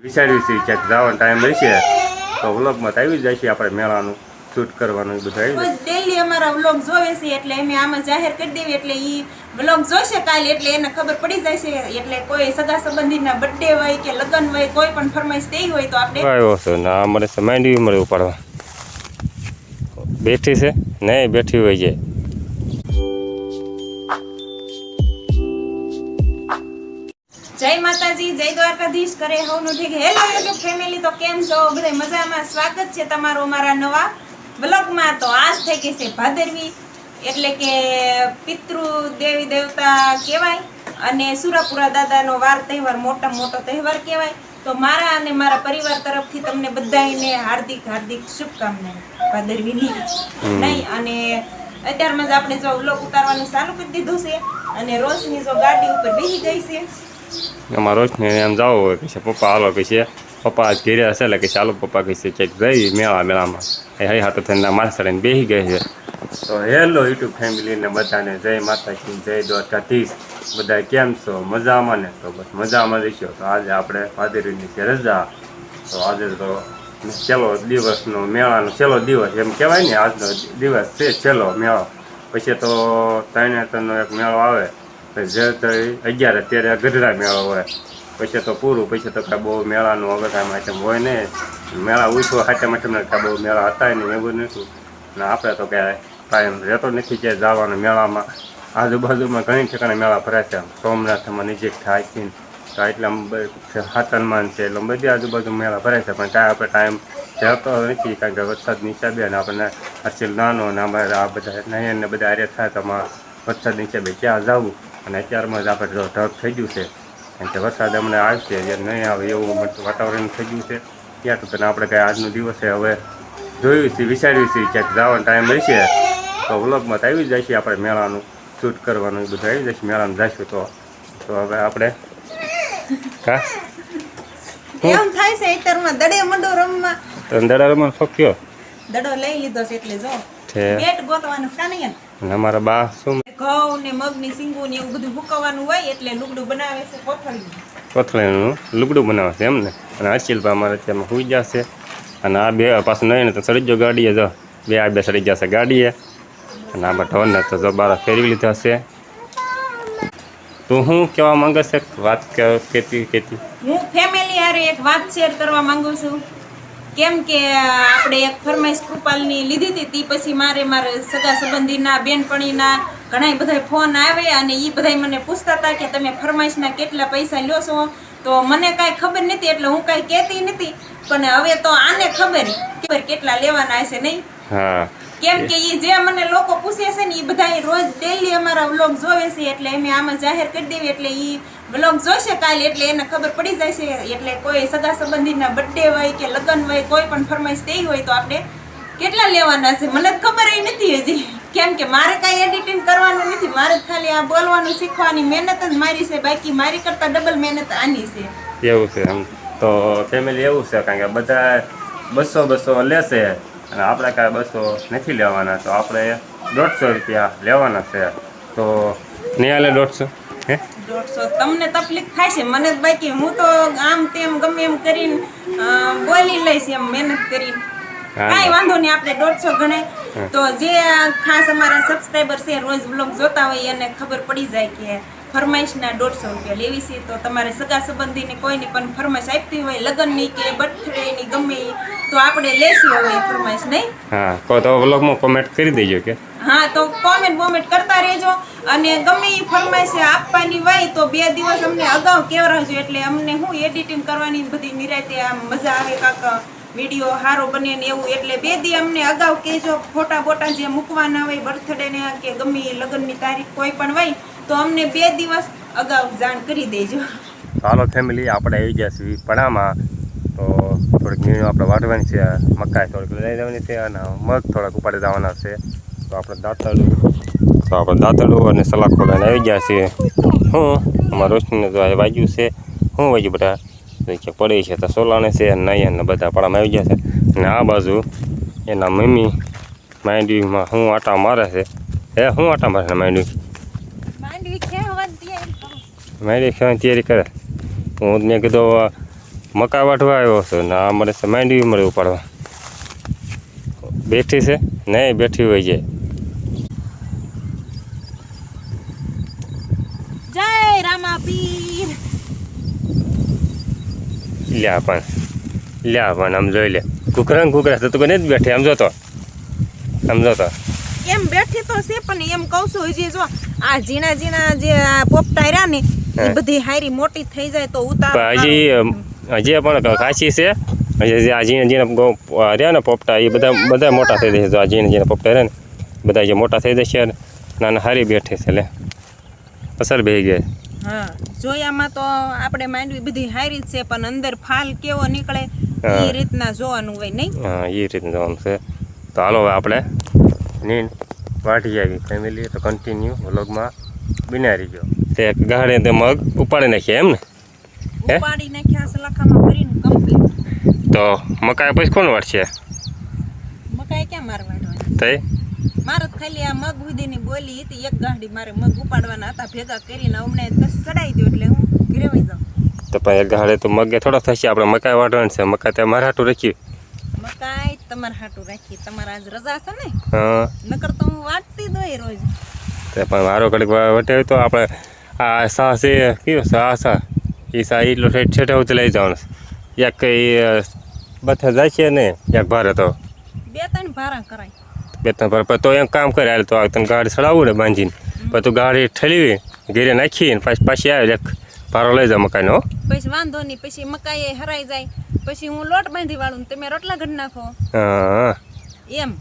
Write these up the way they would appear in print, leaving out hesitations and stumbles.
વિચાર્યું છે ક્યાંક જવાનો ટાઈમ મળશે તો વ્લોગમાં આવી જાય છે આપણે મેળાનું શૂટ કરવાનું એ બધું આવી જાય. ડેલી અમારા વ્લોગ જોવે છે એટલે અમે આમાં જાહેર કરી દેવી એટલે ઈ વ્લોગ જોશે કાલે એટલે એને ખબર પડી જાય છે. એટલે કોઈ સગા સંબંધીના બર્થડે હોય કે લગ્ન હોય કોઈ પણ ફરમાઈશ થઈ હોય તો આપણે આવ્યો છે ના મળે છે માંડવી મળે ઉપાડવા બેઠી છે નહીં બેઠી હોય છે. જય માતાજી, જય દ્વારકાધીશ કરે હવનું ઠીક. હેલો યુટ્યુબ ફેમિલી, તો કેમ છો બધા? મજામાં? સ્વાગત છે તમારું અમારા નવા બ્લોગમાં. તો આજ થઈ ગઈ છે ભાદરવી એટલે કે પિતૃ દેવી દેવતા કહેવાય અને સુરાપુરા દાદાનો વાર તહેવાર મોટો તહેવાર કહેવાય. તો મારા અને મારા પરિવાર તરફથી તમને બધાને હાર્દિક શુભકામનાઓ ભાદરવીની નહીં. અને અત્યારમાં જ આપણે જો વ્લોગ ઉતારવાનું ચાલુ કરી દીધું છે અને રોશની જો ગાડી ઉપર બેસી ગઈ છે. અમારા રોશને એમ જવું હોય કે પપ્પા હાલો કે છે પપ્પા આજ ઘેરે હશે એટલે કે ચાલો પપ્પા કહે છે ક્યાંક જઈ મેળામાં એ હઈ હાથો થઈને માથે ચડીને બેસી ગઈ છે. તો હેલો યુટ્યુબ ફેમિલીને બધાને જય માતાજી, જય દ્વારકાધીશ. બધા કેમ છો? મજામાં ને? તો બસ મજામાં રહીશો. તો આજે આપણે ભાદરવીની છે રજા. તો આજે તો છેલ્લો દિવસનો મેળાનો છેલ્લો દિવસ એમ કહેવાય ને, આજનો દિવસ છે છેલ્લો મેળો. પછી તો ત્રણેતરનો એક મેળો આવે જે 11 અત્યારે ગઢડા મેળો હોય પછી તો પૂરું. પછી તો કાંઈ બહુ મેળાનું હવે કાંઈ આઈટમ હોય ને, મેળા ઉઠવો હાથમ આઈટમને કાંઈ બહુ મેળા હતા ને એવું નથી. ને આપણે તો કાંઈ ટાઈમ રહેતો નથી કે જવાનો મેળામાં. આજુબાજુમાં ઘણી ઠેકાણે મેળા ભરાય છે. સોમનાથમાં નજીક થાય છે તો એટલે હાથનમાં છે એટલે બધી આજુબાજુ મેળા ભરાય છે. પણ કાંઈ આપણે ટાઈમ રહેતો નથી કારણ કે વરસાદની હિસાબે અને આપણને અચીલ નાનો ને અમારે આ બધા નયન ને બધા આરે થાય તો વરસાદની હિસાબે ક્યાં જવું. અને અત્યારમાં જ આપણે જો ઢગ થઈ ગયું છે કારણ કે વરસાદ અમને આવશે જ્યારે નહીં આવે એવું વાતાવરણ થઈ ગયું છે. ત્યાં તો તને આપણે કાંઈ આજનો દિવસ છે હવે જોયું છે વિચાર્યું છે ક્યાંક જવાનો ટાઈમ મળશે તો વ્લોગમાં તો આવી જાય છે આપણે મેળાનું શૂટ કરવાનું એ બધું આવી જશે. મેળામાં જઈશું તો હવે આપણે હા એમ થાય છે અત્યારમાં દડે મંડો રમવા. તો દડા રમવાનો શોખ થયો? દડો લઈ લીધો છે એટલે જો છે બેટ ગોતવાનું કાનીએ અને અમારા બા શું ઘઉં ને મગની સિંગુ ને એવું બધું હુકવવાનું હોય એટલે લુગડું બનાવે છે કોથળીનું લુગડું બનાવે છે એમ ને. અને અચિલભાઈ અમારે અત્યારમાં સુઈ જશે અને આ બે પાછું નહીં ને તો ચડી ગયો ગાડીએ જો આ બે ચડી જશે ગાડીએ અને આ ઢોરને તો જો બાર ફેરવી લીધા છે. તું શું કહેવા માંગે છે? વાત કહેતી હું ફેમિલી હારે એક વાત શેર કરવા માંગુ છું. કેમ કે આપણે એક ફરમાઈશ કૃપાલની લીધી હતી તે પછી મારે સગા સંબંધીના બેનપણીના ઘણા બધા ફોન આવે અને એ બધા મને પૂછતા હતા કે તમે ફરમાઈશના કેટલા પૈસા લ્યો છો. તો મને કાંઈ ખબર નથી એટલે હું કાંઈ કહેતી નથી. પણ હવે તો આને ખબર કેટલા લેવાના હશે નહીં. હા કેમ કે એ જે મને લોકો પૂછે છે ને એ બધા રોજ ડેલી અમારા વ્લોગ જોવે છે એટલે અમે આમાં જાહેર કરી દેવી એટલે એ વ્લોગ જોશે કાલે એટલે એને ખબર પડી જાય છે. એટલે કોઈ સગા સંબંધીના બર્થડે હોય કે લગ્ન હોય કોઈ પણ ફરમાઈશ થઈ હોય તો આપણે કેટલા લેવાના છે મને ખબર નથી હજી. કેમ કે મારે કાંઈ એડિટિંગ કરવાનું નથી, મારે ખાલી આ બોલવાનું શીખવાની મહેનત જ મારી છે. બાકી મારી કરતાં ડબલ મહેનત આની છે. એવું છે એમ તો ફેમિલી એવું છે કારણ કે બધા 200 લેશે અને આપણે કાંઈ 200 નથી લેવાના. તો આપણે 150 રૂપિયા લેવાના છે. તો નહીં હાલે 150? હે 150 તમને તકલીફ થાય છે મને બાકી હું તો આમ તેમ ગમે એમ કરીને બોલી લઈશ એમ મહેનત કરીને. કાંઈ વાંધો નહીં આપણે 150 ગણાય. તો જે ખાસ અમારા સબસ્ક્રાઈબર છે રોજ વ્લોગ જોતા હોય એને ખબર પડી જાય કે ફરમાઈશના 150 રૂપિયા લેવી છે. તો તમારે સગા સંબંધીને કોઈની પણ ફરમાઈશ આપતી હોય લગ્નની કે બર્થડેની ગમે તો આપણે લેશું હવે ફરમાઈશ નહીં. હા તો વ્લોગમાં કોમેન્ટ કરી દેજો કે હા તો કોમેન્ટ કરતા રહેજો. અને ગમે એ ફરમાઈશ આપવાની હોય તો 2 દિવસ અમને અગાઉ કહેવરાવજો એટલે અમને હું એડિટિંગ કરવાની બધી નિરાતે આમ મજા આવે કાંક વિડીયો સારો બને ને એવું. એટલે 2 દી અમને અગાઉ કહેજો. ફોટા બોટા જે મૂકવાના હોય બર્થડેને કે ગમે એ લગ્નની તારીખ કોઈ પણ હોય તો અમને 2 દિવસ અગાઉ જાણ કરી દેજો. હાલો ફેમિલી આપણે આવી ગયા છીએ પડામાં. તો થોડીક નીણું આપણે વાટવાની છે, મકાઈ થોડીક લઈ જવાની છે અને મગ થોડાક ઉપાડી જવાના છે. તો આપણે દાંતરડું અને સલાખો લઈને આવી ગયા છીએ. હું અમારા રોશનીને તો વાગ્યું છે. શું વાગ્યું બધા કે પડી છે તો સોલાણે છે નયન ને બધા પડામાં આવી ગયા છે. અને આ બાજુ એના મમ્મી માંડવીમાં શું આટા મારે છે. શું આટા મારે છે માંડવી ખેવાની તૈયારી કરે. હું મેં કીધું મકા વાટવા આવ્યો છું ને આ મળે છે માંડવી મળે ઉપાડવા. બેઠી છે નહીં બેઠી હોય છે. જય રામાપીર. લ્યા પણ આમ જોઈ લે કુકરા તો તું નથી બેઠી આમ જોતો એમ બેઠી તો છે પણ એમ કહું છું હજી જો આ ઝીણા જે પોપટા રહ્યા ને એ બધી હારી મોટી થઈ જાય તો ઉતાર. હજી પણ કાશી છે. હજી આ ઝીણા રહ્યા ને પોપટા એ બધા મોટા થઈ જશે. આ ઝીણા પોપટા રહ્યા ને બધા જે મોટા થઈ જશે નાના હારી બેઠી છે. લે અસર બેહી ગઈ. હા જોયામાં તો આપણે માંડવી બધી હારી જ છે પણ અંદર ફાલ કેવો નીકળે એ રીતના જોવાનું હોય નહીં. હા એ રીતના જોવાનું છે. તો હાલો હવે આપણે નીંદ વાટી આવી ફેમિલી તો કન્ટિન્યુ વ્લોગમાં બિનારી ગયો. તે ગાડે તે મગ ઉપાડી નાખ્યા એમ ને ઉપાડી નાખ્યા સલાખામાં ભરીને કમ્પ્લીટ. તો મકાઈ પછી કોણ વાટશે? મકાઈ ક્યાં મારે વાટવાની તે મારે ખાલી આ મગ સુધીની બોલી હતી. એક ગાંઠી મારે મગ ઉપાડવાના હતા ભેગા કરીને હમણે ચડાવી દો એટલે હું ઘરે વહી જાઉં. તો પણ એક ગાડે તો મગે થોડો થશે. આપણે મકાઈ વાટવાનું છે. મકાઈ તે મારા હાટું રાખી. મકાઈ તમારા હાટું રાખી. તમારા આજ રજા છે ને? હા નકર તો હું વાટતી જ હોય રોજ. તે પણ મારો ઘડીક વટે તો આપણે આ સા છે કયો સા એ સા એટલો છેટે ઉતરી લઈ જવાનું. એક કઈ બધા જાય છે ને એક ભારે તો 2-3 ભારા કરાય. 2-3 ભારે તો એમ કામ કરે હાલ તો તને ગાડી ચડાવવું ને બાંધીને પછી તું ગાડી ઠેલવી ઘેરે નાખીને પાછી આવે એક ભારો લઈ જાવ મકાઈનો. પછી વાંધો નહીં. પછી મકાઈ હરાઈ જાય પછી હું લોટ બાંધી વાળું તમે રોટલા ઘડી નાખો. હા એમ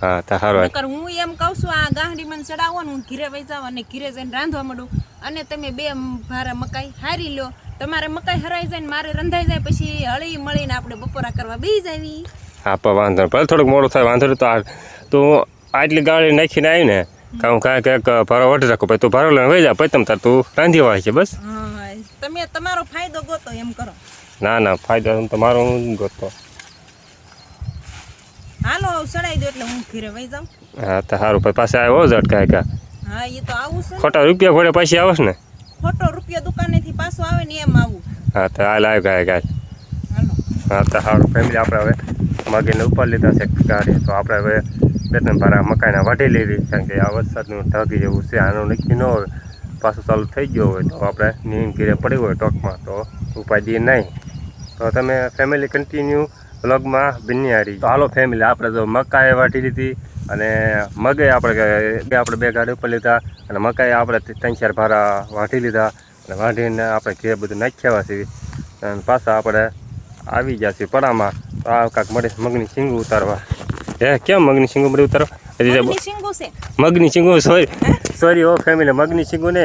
હા તો સારું. નકર હું એમ કહું છું આ ગાંઠી મને ચડાવો ને હું ઘીરે વહી જાવ અને ઘીરે જઈને રાંધવા માંડું અને તમે 2 ભારા મકાઈ હારી લો. તમારે મકાઈ હરાઈ જાય ને મારે રંધાઈ જાય પછી હળી મળીને આપણે બપોરા કરવા બેસી જાવી. હા પણ વાંધો ભલે થોડુંક મોડું થાય વાંધો નહીં. તો તું આટલી ગાડી નાખીને આવી ને કાંઈક ભારો વટી રાખો પછી તું ભારો લઈને વહી જા પછી તમે તાર તું રાંધી વાળી છે બસ. હા તમે તમારો ફાયદો ગોતો એમ કરો. ના ફાયદો તમારો હું ગોતો. હાલો ચડાવી દો એટલે હું ઘરે વહી જાઉં. હા તો સારું પછી પાસે આવ્યો જ અટકાય. હા એ તો આવું છે. ખોટા રૂપિયા ઘોડે પાછી આવશ ને. ખોટો રૂપિયા દુકાનેથી પાછો આવે ને એમ આવું. હા તો હાલ આવી ગાય. હાલો હા તો સારું ફેમિલી આપણે હવે મગીને ઉપર લીધા છે ગાડી. તો આપણે હવે 2-3 ભારા મકાઈના વાટી લીધી કારણ કે આ વરસાદનું ઢગી જેવું છે. આનું નક્કી ન હોય પાછું ચાલુ થઈ ગયો હોય તો આપણે નીંદ ઘીરે પડી હોય ટોકમાં તો ઉપાય દઈએ નહીં. તો તમે ફેમિલી કન્ટિન્યુ વ્લોગમાં બિનિયારી. તો હાલો ફેમિલી આપણે જો મકાઈ વાટી લીધી અને મગે આપણે 2 ગાડી ઉપર લીધા અને મકાઈ આપણે 3-4 ભારા વાટી લીધા અને વાટીને આપણે ઘેર બધું નાખ્યા છીએ અને પાછા આપણે આવી ગયા છીએ પડામાં. તો આ કાંક મળે મગની શીંગું ઉતારવા. કેમ મગની શીંગું મળે ઉતારવા? મગની શીંગું સોરી ઓ ફેમિલી મગની શીંગું ને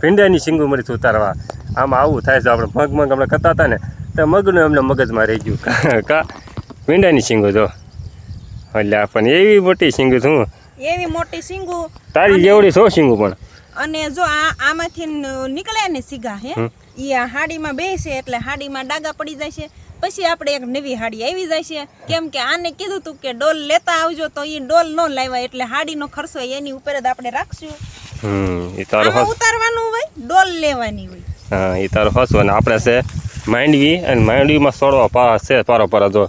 ભીંડાની શીંગું મળે ઉતારવા. આમાં આવું થાય છે. આપણે મગ આપણે કરતા હતા ને તો મગનું એમને મગજમાં રહી ગયું કા ભીંડાની શીંગું જો. એટલે પણ એવી મોટી શીંગું છું. એવી મોટી શીંગું તારી જેવડી છો શીંગું પણ. અને જો આમાંથી નીકળ્યા ને સીગા હે એ આ હાડીમાં બેસે એટલે હાડીમાં ડાગા પડી જાય છે. પછી આપણે એક નવી હાડી આવી જાય છે. કેમ કે આને કીધું તું કે ડોલ લેતા આવજો તો એ ડોલ ન લાવ્યા એટલે હાડીનો ખર્ચો એની ઉપર જ આપણે રાખશું. એ તારો ઉતારવાનું હોય ડોલ લેવાની હોય. હા એ તારો હસવો ને આપણે છે માંડવી અને માંડવીમાં સોડવા પારા છે. પારા જો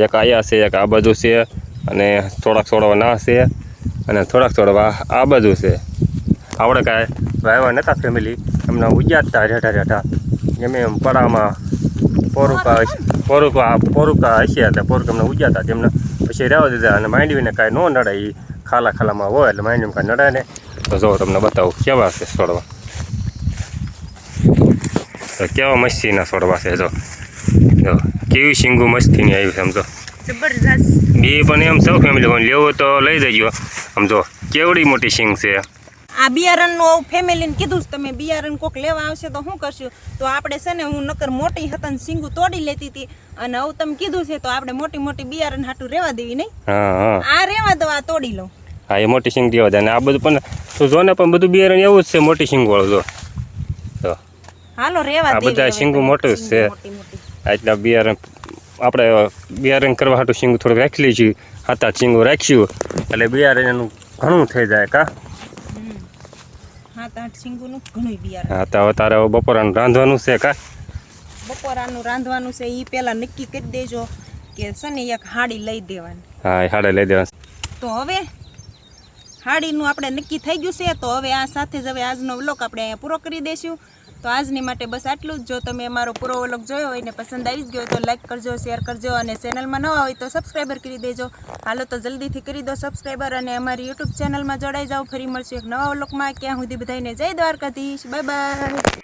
એક આયા છે એક આ બાજુ છે અને થોડાક સોડવા ના છે અને થોડાક સોડવા આ બાજુ છે. આપણે કાંઈ વાવ્યા નહોતા ફેમિલી એમના ઉજ્યાતા રેઠા એમ પડામાં પોરુકા હશે એટલે પોરુકા એમને ઉજ્યાતા તેમને પછી રહેવા દીધા અને માંડવીને કાંઈ ન નડે. એ ખાલામાં હોય એટલે માંડવીમાં કાંઈ નડે ને. તો જો તમને બતાવું કેવા છે સોડવા. તો કેવા મસ્તીના સોડવા છે. જો કેવી શીંગું મસ્તીની આવી સમજો જબરજસ્ત. બે પણ એમ સૌ ફેમિલી કોઈ લેવો તો લઈ જજો. સમજો કેવડી મોટી શીંગ છે. આ બિયારણનું ફેમિલીને કીધું છે તમે બિયારણ કોક લેવા આવશે તો શું કરશું? તો આપણે છે ને હું નકર મોટી હતા ને શીંગું તોડી લેતી હતી અને હવે તમે કીધું છે તો આપણે મોટી બિયારણ હાટું રહેવા દેવી નહીં. આ રહેવા દો આ તોડી લઉં. હા એ મોટી શીંગ દેવા દે અને આ બધું પણ તું જો ને પણ બધું બિયારણ એવું જ છે મોટી શીંગ વાળું. જો હાલો રહેવા દે. આ બધા શીંગું મોટું જ છે. એટલા બિયારણ આપણે બિયારણ કરવા હાટું શીંગું થોડુંક રાખી લઈશું. 7-8 શીંગું રાખ્યું એટલે બિયારણ એનું ઘણું થઈ જાય કા. 7-8 શીંગુનું ઘણું બિયારણ. હા તો હવે તારે બપોરાનું રાંધવાનું છે કા. બપોરાનું રાંધવાનું છે એ પહેલાં નક્કી કરી દેજો કે છે ને એક હાડી લઈ દેવાની. હા એ હાડે લઈ દેવા. તો હવે હાડીનું આપણે નક્કી થઈ ગયું છે. તો હવે આ સાથે જ હવે આજનો વ્લોગ આપણે અહીંયા પૂરો કરી દઈશું. તો આજની માટે બસ આટલું જ. જો તમે અમારો પૂરો વ્લોગ જોયો હોય ને પસંદ આવી જ ગયો તો લાઈક કરજો, શેર કરજો અને ચેનલમાં ન હોય તો સબસ્ક્રાઈબર કરી દેજો. હાલો તો જલ્દીથી કરી દો સબસ્ક્રાઈબર અને અમારી યુટ્યુબ ચેનલમાં જોડાઈ જાઓ. ફરી મળશું એક નવા વ્લોગમાં. ક્યાં સુધી બધાને જય દ્વારકાધીશ. Bye bye.